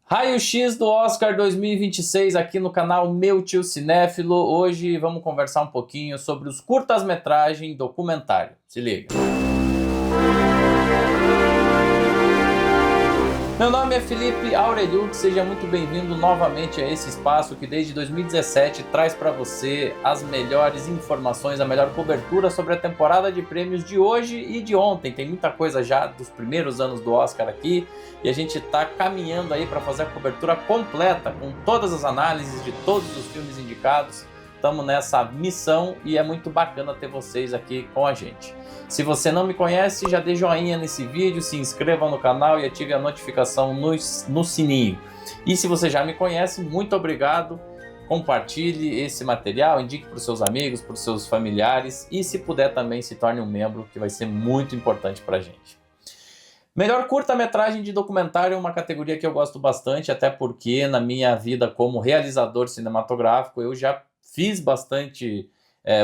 Raio-X do Oscar 2026 aqui no canal Meu Tio Cinéfilo. Hoje vamos conversar um pouquinho sobre os curtas-metragem documentário. Se liga. Meu nome é Felipe Aureliuk, seja muito bem-vindo novamente a esse espaço que desde 2017 traz para você as melhores informações, a melhor cobertura sobre a temporada de prêmios de hoje e de ontem. Tem muita coisa já dos primeiros anos do Oscar aqui e a gente está caminhando aí para fazer a cobertura completa com todas as análises de todos os filmes indicados. Estamos nessa missão e é muito bacana ter vocês aqui com a gente. Se você não me conhece, já dê joinha nesse vídeo, se inscreva no canal e ative a notificação no sininho. E se você já me conhece, muito obrigado. Compartilhe esse material, indique para os seus amigos, para os seus familiares e se puder também se torne um membro, que vai ser muito importante para a gente. Melhor curta-metragem de documentário é uma categoria que eu gosto bastante, até porque na minha vida como realizador cinematográfico eu já fiz bastante,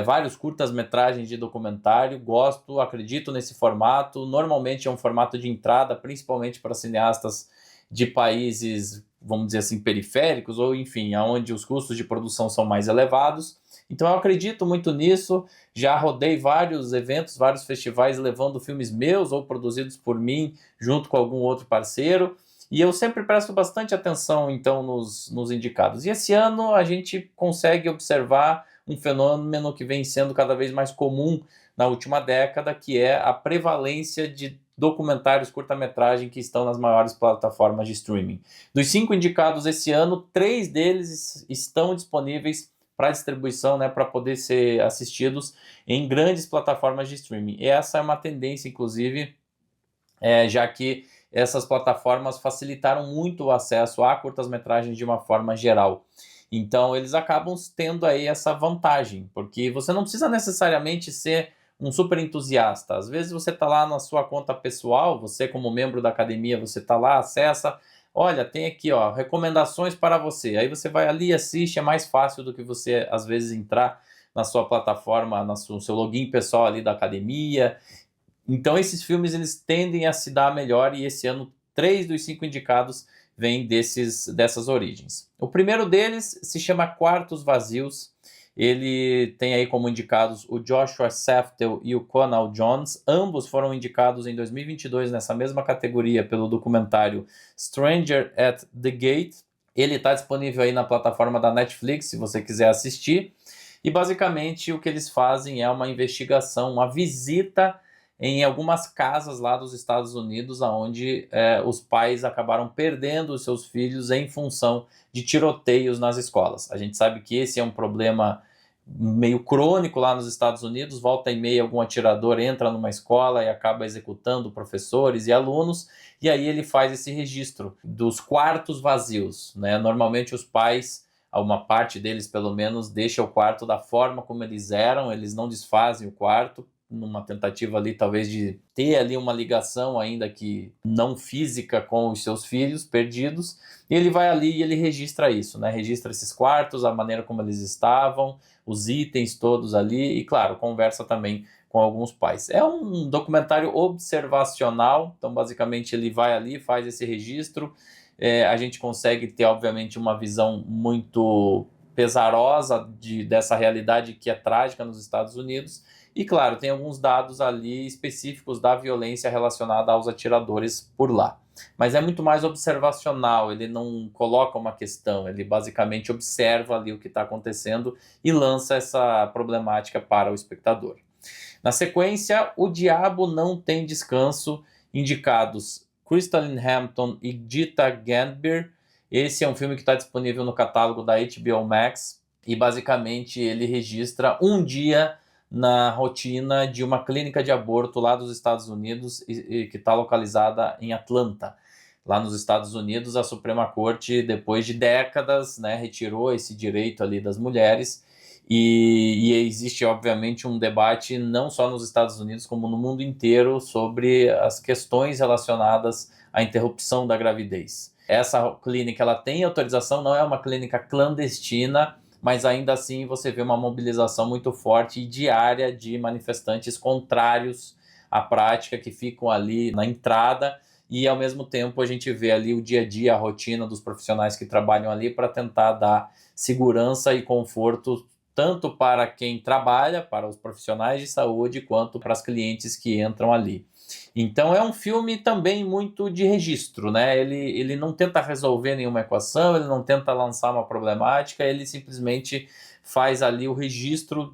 vários curtas-metragens de documentário, gosto, acredito nesse formato. Normalmente é um formato de entrada, principalmente para cineastas de países, vamos dizer assim, periféricos, ou enfim, onde os custos de produção são mais elevados. Então eu acredito muito nisso, já rodei vários eventos, vários festivais levando filmes meus ou produzidos por mim, junto com algum outro parceiro. E eu sempre presto bastante atenção, então, nos indicados. E esse ano a gente consegue observar um fenômeno que vem sendo cada vez mais comum na última década, que é a prevalência de documentários curta-metragem que estão nas maiores plataformas de streaming. Dos 5 indicados esse ano, 3 deles estão disponíveis para distribuição, né, para poder ser assistidos em grandes plataformas de streaming. E essa é uma tendência, inclusive, já que essas plataformas facilitaram muito o acesso a curtas-metragens de uma forma geral. Então eles acabam tendo aí essa vantagem, porque você não precisa necessariamente ser um super entusiasta. Às vezes você está lá na sua conta pessoal, você como membro da academia, você está lá, acessa, olha, tem aqui ó, recomendações para você. Aí você vai ali e assiste, é mais fácil do que você às vezes entrar na sua plataforma, no seu login pessoal ali da academia. Então esses filmes eles tendem a se dar melhor e esse ano 3 dos 5 indicados vêm dessas origens. O primeiro deles se chama Quartos Vazios. Ele tem aí como indicados o Joshua Safdie e o Conal Jones. Ambos foram indicados em 2022 nessa mesma categoria pelo documentário Stranger at the Gate. Ele está disponível aí na plataforma da Netflix, se você quiser assistir. E basicamente o que eles fazem é uma investigação, uma visita em algumas casas lá dos Estados Unidos, onde os pais acabaram perdendo os seus filhos em função de tiroteios nas escolas. A gente sabe que esse é um problema meio crônico lá nos Estados Unidos, volta e meia algum atirador entra numa escola e acaba executando professores e alunos, e aí ele faz esse registro dos quartos vazios, né? Normalmente os pais, uma parte deles pelo menos, deixa o quarto da forma como eles eram, eles não desfazem o quarto, numa tentativa ali talvez de ter ali uma ligação ainda que não física com os seus filhos perdidos, e ele vai ali e ele registra isso, né? Registra esses quartos, a maneira como eles estavam, os itens todos ali e claro, conversa também com alguns pais. É um documentário observacional, então basicamente ele vai ali, faz esse registro, a gente consegue ter obviamente uma visão muito pesarosa dessa realidade que é trágica nos Estados Unidos. E claro, tem alguns dados ali específicos da violência relacionada aos atiradores por lá. Mas é muito mais observacional, ele não coloca uma questão, ele basicamente observa ali o que está acontecendo e lança essa problemática para o espectador. Na sequência, O Diabo Não Tem Descanso, indicados Crystalline Hampton e Gita Gandbir. Esse é um filme que está disponível no catálogo da HBO Max e basicamente ele registra um dia na rotina de uma clínica de aborto lá dos Estados Unidos e que está localizada em Atlanta. Lá nos Estados Unidos, a Suprema Corte, depois de décadas, né, retirou esse direito ali das mulheres e existe, obviamente, um debate não só nos Estados Unidos, como no mundo inteiro, sobre as questões relacionadas à interrupção da gravidez. Essa clínica ela tem autorização, não é uma clínica clandestina, mas ainda assim você vê uma mobilização muito forte e diária de manifestantes contrários à prática que ficam ali na entrada e ao mesmo tempo a gente vê ali o dia a dia, a rotina dos profissionais que trabalham ali para tentar dar segurança e conforto tanto para quem trabalha, para os profissionais de saúde, quanto para as clientes que entram ali. Então é um filme também muito de registro, né? Ele não tenta resolver nenhuma equação, ele não tenta lançar uma problemática, ele simplesmente faz ali o registro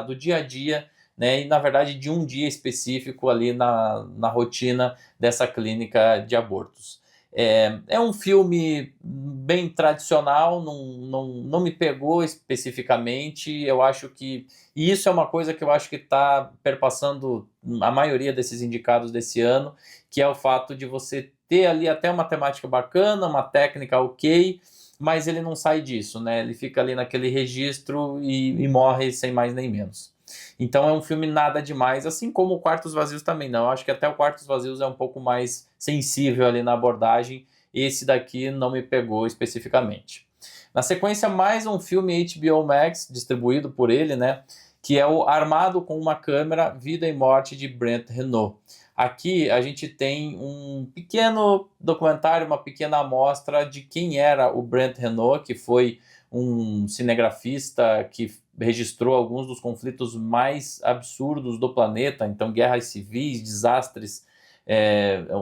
do dia a dia, né? E na verdade de um dia específico ali na rotina dessa clínica de abortos. É um filme bem tradicional, não me pegou especificamente. Eu acho que e isso é uma coisa que eu acho que está perpassando a maioria desses indicados desse ano, que é o fato de você ter ali até uma temática bacana, uma técnica ok, mas ele não sai disso, né? Ele fica ali naquele registro e morre sem mais nem menos. Então é um filme nada demais, assim como o Quartos Vazios também não. Eu acho que até o Quartos Vazios é um pouco mais sensível ali na abordagem. Esse daqui não me pegou especificamente. Na sequência, mais um filme HBO Max, distribuído por ele, né? Que é o Armado com uma Câmera, Vida e Morte de Brent Renault. Aqui a gente tem um pequeno documentário, uma pequena amostra de quem era o Brent Renault, que foi um cinegrafista que registrou alguns dos conflitos mais absurdos do planeta, então guerras civis, desastres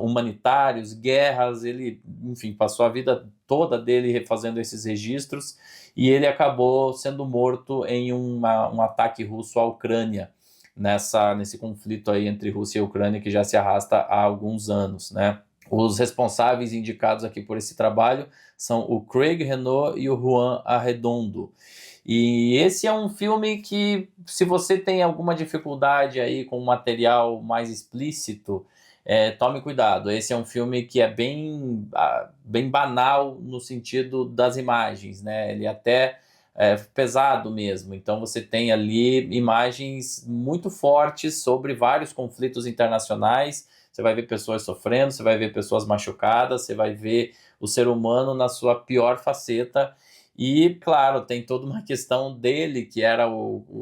humanitários, guerras. Ele, enfim, passou a vida toda dele fazendo esses registros e ele acabou sendo morto em um ataque russo à Ucrânia, nesse conflito aí entre Rússia e Ucrânia que já se arrasta há alguns anos, né? Os responsáveis indicados aqui por esse trabalho são o Craig Renault e o Juan Arredondo. E esse é um filme que, se você tem alguma dificuldade aí com material mais explícito, tome cuidado. Esse é um filme que é bem banal no sentido das imagens, né? Ele até é pesado mesmo. Então você tem ali imagens muito fortes sobre vários conflitos internacionais. Você vai ver pessoas sofrendo, você vai ver pessoas machucadas, você vai ver o ser humano na sua pior faceta. E, claro, tem toda uma questão dele, que era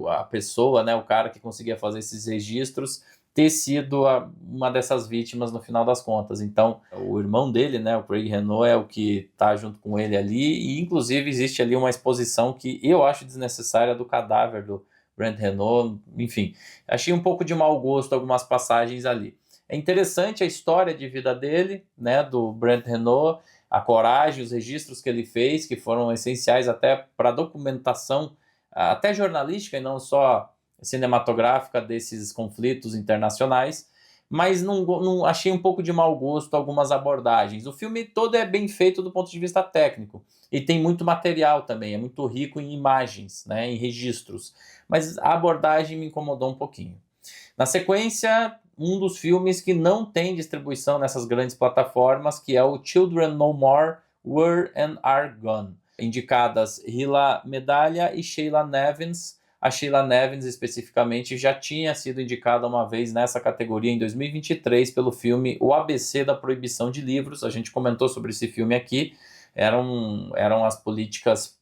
a pessoa, né, o cara que conseguia fazer esses registros, ter sido uma dessas vítimas no final das contas. Então, o irmão dele, né, o Craig Renault, é o que está junto com ele ali, e inclusive existe ali uma exposição que eu acho desnecessária do cadáver do Brent Renault. Enfim, achei um pouco de mau gosto algumas passagens ali. É interessante a história de vida dele, né, do Brent Renault, a coragem, os registros que ele fez, que foram essenciais até para a documentação, até jornalística e não só cinematográfica desses conflitos internacionais, mas não achei um pouco de mau gosto algumas abordagens. O filme todo é bem feito do ponto de vista técnico e tem muito material também, é muito rico em imagens, né, em registros, mas a abordagem me incomodou um pouquinho. Na sequência, um dos filmes que não tem distribuição nessas grandes plataformas, que é o Children No More, Were and Are Gone. Indicadas Hila Medalha e Sheila Nevins. A Sheila Nevins, especificamente, já tinha sido indicada uma vez nessa categoria em 2023 pelo filme O ABC da Proibição de Livros. A gente comentou sobre esse filme aqui. Eram as políticas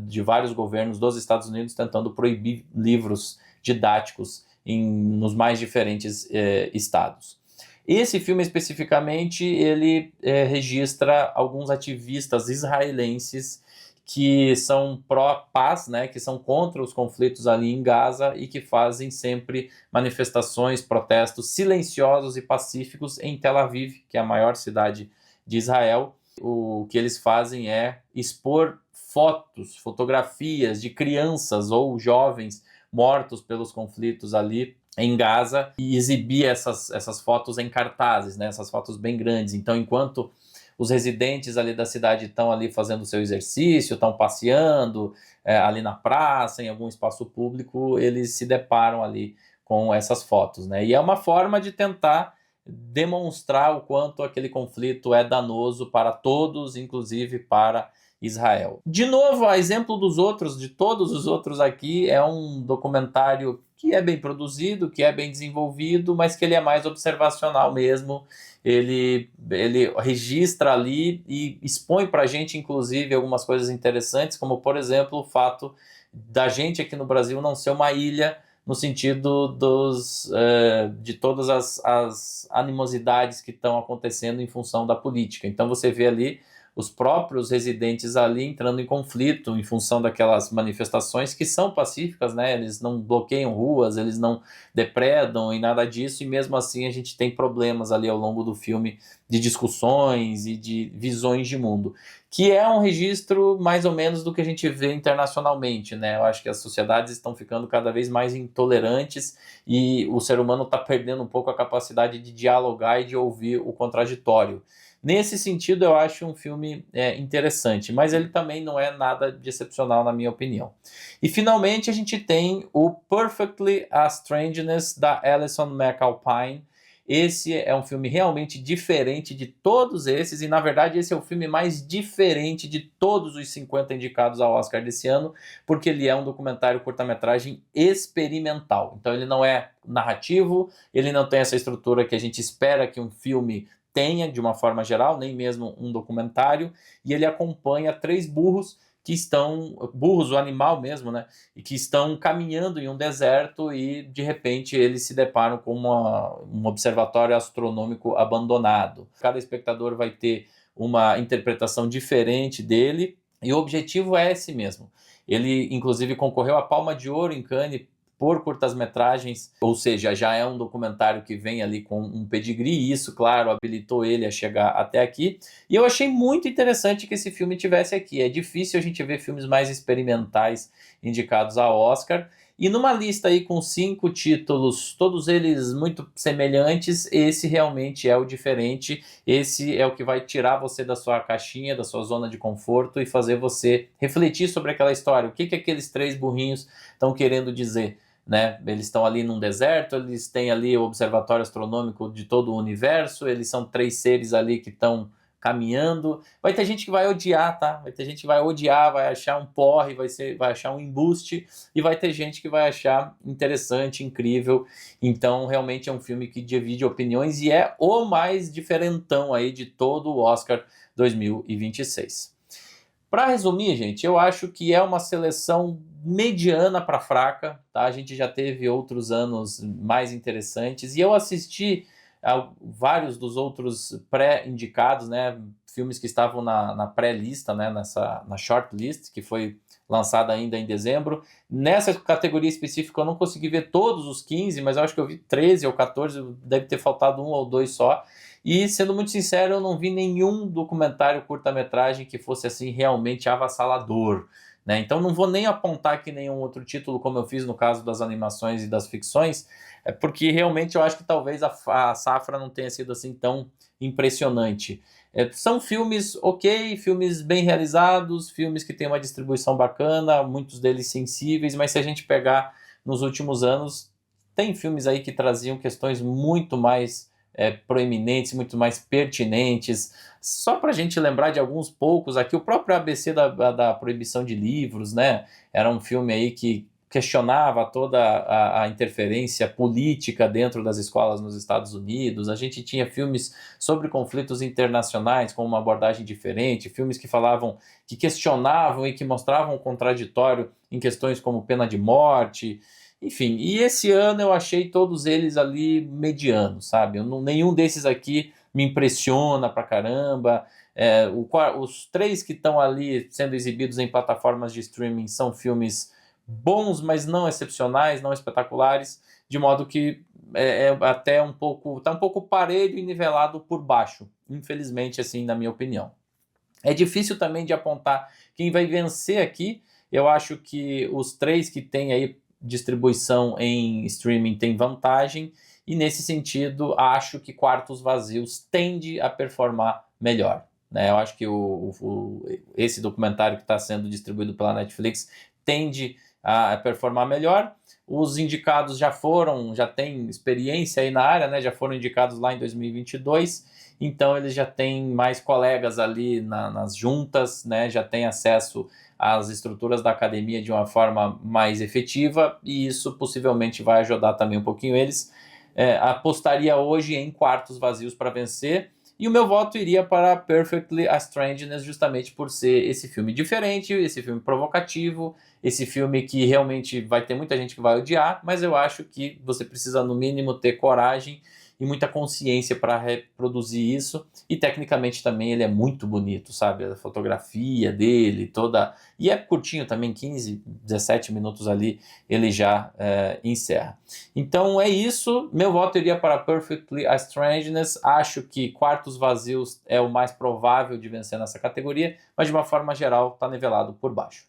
de vários governos dos Estados Unidos tentando proibir livros didáticos nos mais diferentes estados. Esse filme especificamente, ele registra alguns ativistas israelenses que são pró-paz, né, que são contra os conflitos ali em Gaza e que fazem sempre manifestações, protestos silenciosos e pacíficos em Tel Aviv, que é a maior cidade de Israel. O que eles fazem é expor fotografias de crianças ou jovens mortos pelos conflitos ali em Gaza e exibir essas fotos em cartazes, né? Essas fotos bem grandes. Então, enquanto os residentes ali da cidade estão ali fazendo o seu exercício, estão passeando ali na praça, em algum espaço público, eles se deparam ali com essas fotos, né? E é uma forma de tentar demonstrar o quanto aquele conflito é danoso para todos, inclusive para Israel. De novo, a exemplo de todos os outros aqui, é um documentário que é bem produzido, que é bem desenvolvido, mas que ele é mais observacional mesmo. Ele registra ali e expõe para a gente, inclusive, algumas coisas interessantes, como, por exemplo, o fato da gente aqui no Brasil não ser uma ilha, no sentido de todas as animosidades que estão acontecendo em função da política. Então você vê ali os próprios residentes ali entrando em conflito em função daquelas manifestações que são pacíficas, né? Eles não bloqueiam ruas, eles não depredam e nada disso, e mesmo assim a gente tem problemas ali ao longo do filme de discussões e de visões de mundo, que é um registro mais ou menos do que a gente vê internacionalmente, né? Eu acho que as sociedades estão ficando cada vez mais intolerantes e o ser humano está perdendo um pouco a capacidade de dialogar e de ouvir o contraditório. Nesse sentido, eu acho um filme interessante, mas ele também não é nada de excepcional, na minha opinião. E finalmente a gente tem o Perfectly a Strangeness, da Alison McAlpine. Esse é um filme realmente diferente de todos esses, e na verdade esse é o filme mais diferente de todos os 50 indicados ao Oscar desse ano, porque ele é um documentário curta-metragem experimental. Então ele não é narrativo, ele não tem essa estrutura que a gente espera que um filme tenha, de uma forma geral, nem mesmo um documentário, e ele acompanha 3 burros que estão, burros, o animal mesmo, né, e que estão caminhando em um deserto e, de repente, eles se deparam com um observatório astronômico abandonado. Cada espectador vai ter uma interpretação diferente dele, e o objetivo é esse mesmo. Ele, inclusive, concorreu à Palma de Ouro em Cannes por curtas-metragens, ou seja, já é um documentário que vem ali com um pedigree, e isso, claro, habilitou ele a chegar até aqui. E eu achei muito interessante que esse filme tivesse aqui. É difícil a gente ver filmes mais experimentais indicados ao Oscar. E numa lista aí com 5 títulos, todos eles muito semelhantes, esse realmente é o diferente. Esse é o que vai tirar você da sua caixinha, da sua zona de conforto e fazer você refletir sobre aquela história. O que aqueles 3 burrinhos estão querendo dizer? Né? Eles estão ali num deserto, eles têm ali o observatório astronômico de todo o universo, eles são 3 seres ali que estão caminhando. Vai ter gente que vai odiar, tá? Vai ter gente que vai odiar, vai achar um porre, vai achar um embuste, e vai ter gente que vai achar interessante, incrível. Então, realmente é um filme que divide opiniões e é o mais diferentão aí de todo o Oscar 2026. Para resumir, gente, eu acho que é uma seleção mediana para fraca, tá? A gente já teve outros anos mais interessantes e eu assisti a vários dos outros pré-indicados, né? Filmes que estavam na pré-lista, né? Na shortlist, que foi lançada ainda em dezembro. Nessa categoria específica eu não consegui ver todos os 15, mas eu acho que eu vi 13 ou 14, deve ter faltado 1 ou 2 só. E, sendo muito sincero, eu não vi nenhum documentário curta-metragem que fosse assim realmente avassalador, né? Então não vou nem apontar aqui nenhum outro título, como eu fiz no caso das animações e das ficções, porque realmente eu acho que talvez a safra não tenha sido assim tão impressionante. São filmes ok, filmes bem realizados, filmes que têm uma distribuição bacana, muitos deles sensíveis, mas se a gente pegar nos últimos anos, tem filmes aí que traziam questões muito mais proeminentes, muito mais pertinentes. Só para a gente lembrar de alguns poucos aqui, o próprio ABC da proibição de livros, né? Era um filme aí que questionava toda a interferência política dentro das escolas nos Estados Unidos. A gente tinha filmes sobre conflitos internacionais com uma abordagem diferente, filmes que falavam, que questionavam e que mostravam o contraditório em questões como pena de morte. Enfim, e esse ano eu achei todos eles ali medianos, sabe? Nenhum desses aqui me impressiona pra caramba. Os 3 que estão ali sendo exibidos em plataformas de streaming são filmes bons, mas não excepcionais, não espetaculares, de modo que até tá um pouco parelho e nivelado por baixo, infelizmente, assim, na minha opinião. É difícil também de apontar quem vai vencer aqui. Eu acho que os 3 que tem aí distribuição em streaming tem vantagem, e nesse sentido acho que Quartos Vazios tende a performar melhor, né? Eu acho que esse documentário que está sendo distribuído pela Netflix tende a performar melhor. Os indicados já têm experiência aí na área, né? Já foram indicados lá em 2022, então eles já têm mais colegas ali nas juntas, né? Já têm acesso às estruturas da academia de uma forma mais efetiva, e isso possivelmente vai ajudar também um pouquinho eles. Apostaria hoje em Quartos Vazios para vencer. E o meu voto iria para Perfectly a Strangeness, justamente por ser esse filme diferente, esse filme provocativo, esse filme que realmente vai ter muita gente que vai odiar, mas eu acho que você precisa, no mínimo, ter coragem e muita consciência para reproduzir isso. E tecnicamente também ele é muito bonito, sabe? A fotografia dele, toda. E é curtinho também, 15, 17 minutos ali, ele já encerra. Então é isso. Meu voto iria para Perfectly a Strangeness. Acho que Quartos Vazios é o mais provável de vencer nessa categoria, mas de uma forma geral está nivelado por baixo.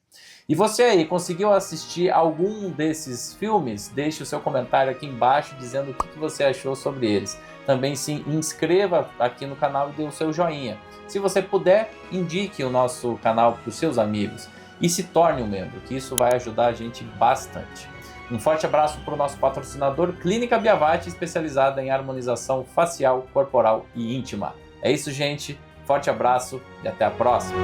E você aí, conseguiu assistir algum desses filmes? Deixe o seu comentário aqui embaixo dizendo o que você achou sobre eles. Também se inscreva aqui no canal e dê o seu joinha. Se você puder, indique o nosso canal para os seus amigos e se torne um membro, que isso vai ajudar a gente bastante. Um forte abraço para o nosso patrocinador Clínica Biavati, especializada em harmonização facial, corporal e íntima. É isso, gente. Forte abraço e até a próxima.